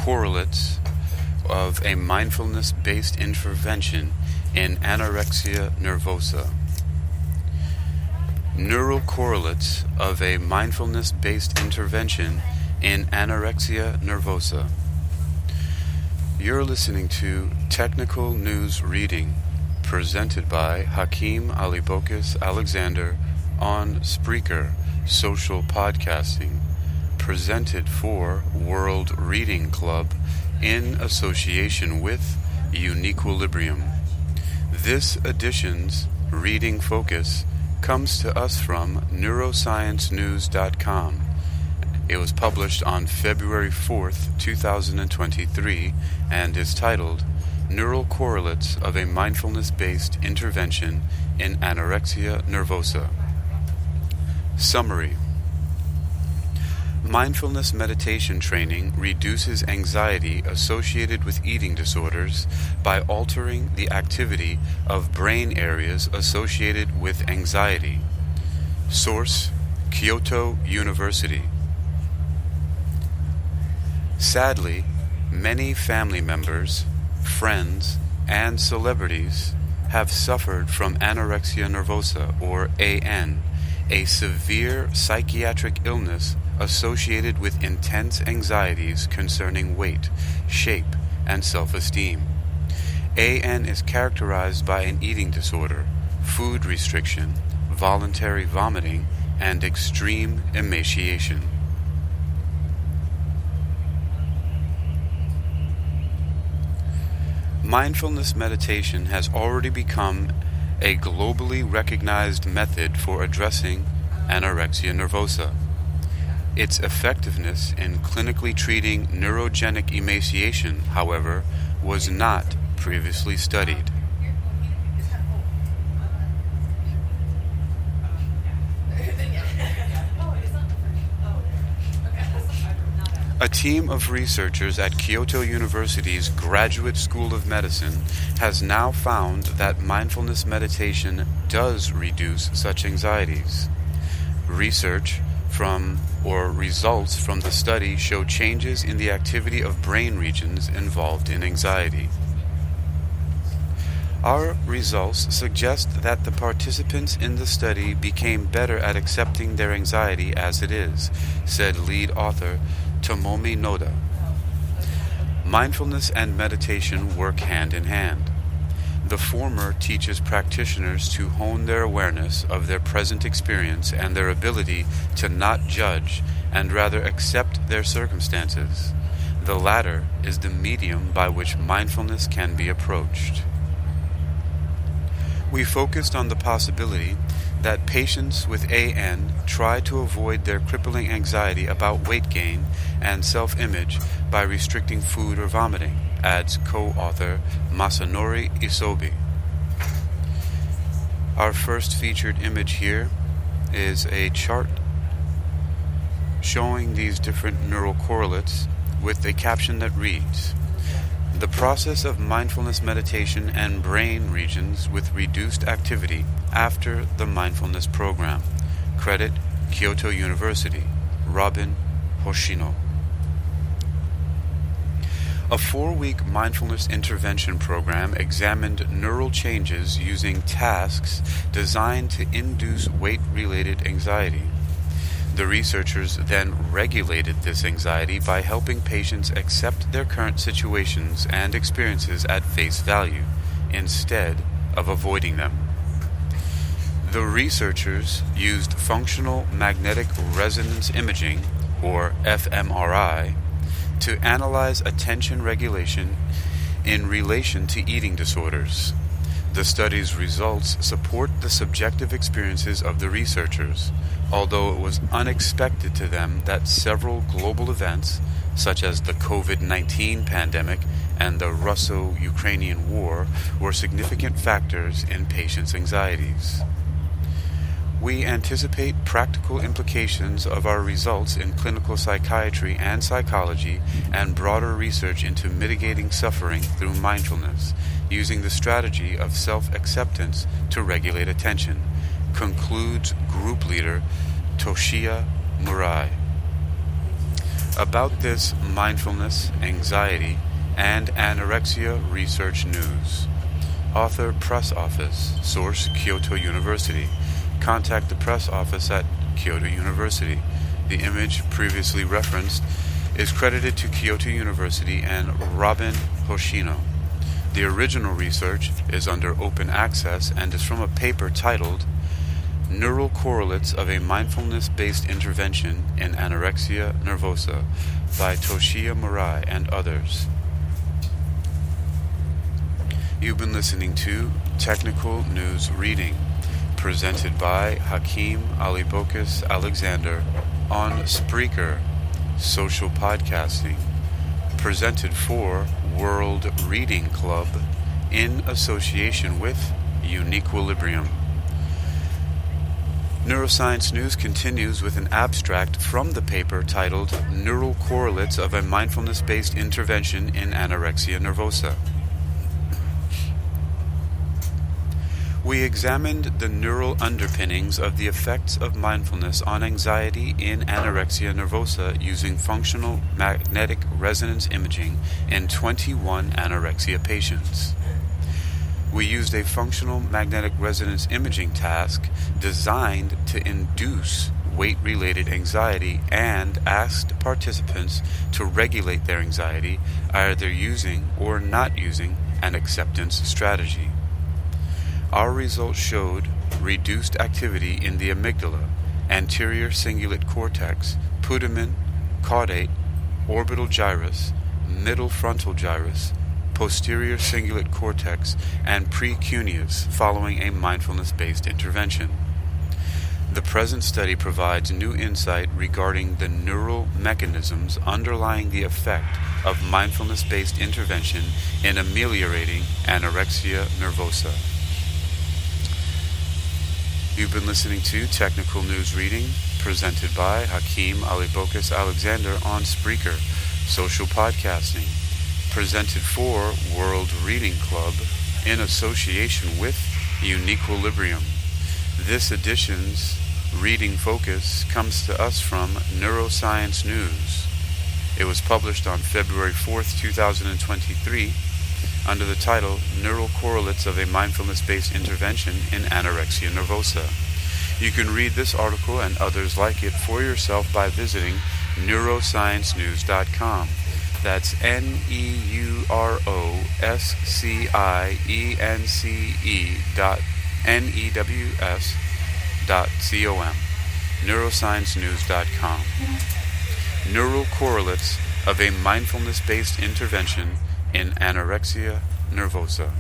Correlates of a Mindfulness-Based Intervention in Anorexia Nervosa. Neural correlates of a mindfulness-based intervention in anorexia nervosa. You're listening to Technical News Reading, presented by Hakeem Alibokis Alexander on Spreaker Social Podcasting, presented for World Reading Club in association with Uniquilibrium. This edition's reading focus comes to us from neurosciencenews.com. It was published on February 4th, 2023, and is titled Neural Correlates of a Mindfulness-Based Intervention in Anorexia Nervosa. Summary. Mindfulness meditation training reduces anxiety associated with eating disorders by altering the activity of brain areas associated with anxiety. Source: Kyoto University. Sadly, many family members, friends, and celebrities have suffered from anorexia nervosa, or AN, a severe psychiatric illness associated with intense anxieties concerning weight, shape, and self-esteem. AN is characterized by an eating disorder, food restriction, voluntary vomiting, and extreme emaciation. Mindfulness meditation has already become a globally recognized method for addressing anorexia nervosa. Its effectiveness in clinically treating neurogenic emaciation, however, was not previously studied. A team of researchers at Kyoto University's Graduate School of Medicine has now found that mindfulness meditation does reduce such anxieties. Research from or results from the study show changes in the activity of brain regions involved in anxiety. Our results suggest that the participants in the study became better at accepting their anxiety as it is, said lead author Tomomi Noda. Mindfulness and meditation work hand in hand. The former teaches practitioners to hone their awareness of their present experience and their ability to not judge and rather accept their circumstances. The latter is the medium by which mindfulness can be approached. We focused on the possibility that patients with AN try to avoid their crippling anxiety about weight gain and self-image by restricting food or vomiting, adds co-author Masanori Isobe. Our first featured image here is a chart showing these different neural correlates with a caption that reads, "The process of mindfulness meditation and brain regions with reduced activity after the mindfulness program. Credit Kyoto University, Robin Hoshino." A 4-week mindfulness intervention program examined neural changes using tasks designed to induce weight-related anxiety. The researchers then regulated this anxiety by helping patients accept their current situations and experiences at face value, instead of avoiding them. The researchers used functional magnetic resonance imaging, or fMRI, to analyze attention regulation in relation to eating disorders. The study's results support the subjective experiences of the researchers, although it was unexpected to them that several global events, such as the COVID-19 pandemic and the Russo-Ukrainian war, were significant factors in patients' anxieties. We anticipate practical implications of our results in clinical psychiatry and psychology and broader research into mitigating suffering through mindfulness, using the strategy of self-acceptance to regulate attention, concludes group leader Toshiya Murai. About this mindfulness, anxiety, and anorexia research news. Author, press office. Source, Kyoto University. Contact the press office at Kyoto University. The image previously referenced is credited to Kyoto University and Robin Hoshino. The original research is under open access and is from a paper titled Neural Correlates of a Mindfulness-Based Intervention in Anorexia Nervosa by Toshiya Murai and others. You've been listening to Technical News Reading, presented by Hakeem Alibokis Alexander on Spreaker, social podcasting, presented for World Reading Club in association with Uniquilibrium. Neuroscience News continues with an abstract from the paper titled Neural Correlates of a Mindfulness-Based Intervention in Anorexia Nervosa. We examined the neural underpinnings of the effects of mindfulness on anxiety in anorexia nervosa using functional magnetic resonance imaging in 21 anorexia patients. We used a functional magnetic resonance imaging task designed to induce weight-related anxiety and asked participants to regulate their anxiety, either using or not using an acceptance strategy. Our results showed reduced activity in the amygdala, anterior cingulate cortex, putamen, caudate, orbital gyrus, middle frontal gyrus, posterior cingulate cortex, and precuneus following a mindfulness-based intervention. The present study provides new insight regarding the neural mechanisms underlying the effect of mindfulness-based intervention in ameliorating anorexia nervosa. You've been listening to Technical News Reading, presented by Hakeem Alibokis Alexander on Spreaker, social podcasting, presented for World Reading Club in association with Uniquilibrium. This edition's reading focus comes to us from Neuroscience News. It was published on February 4th, 2023, under the title Neural Correlates of a Mindfulness-Based Intervention in Anorexia Nervosa. You can read this article and others like it for yourself by visiting neurosciencenews.com. That's neuroscience.news.com. neurosciencenews.com. Neural Correlates of a Mindfulness-Based Intervention in Anorexia Nervosa.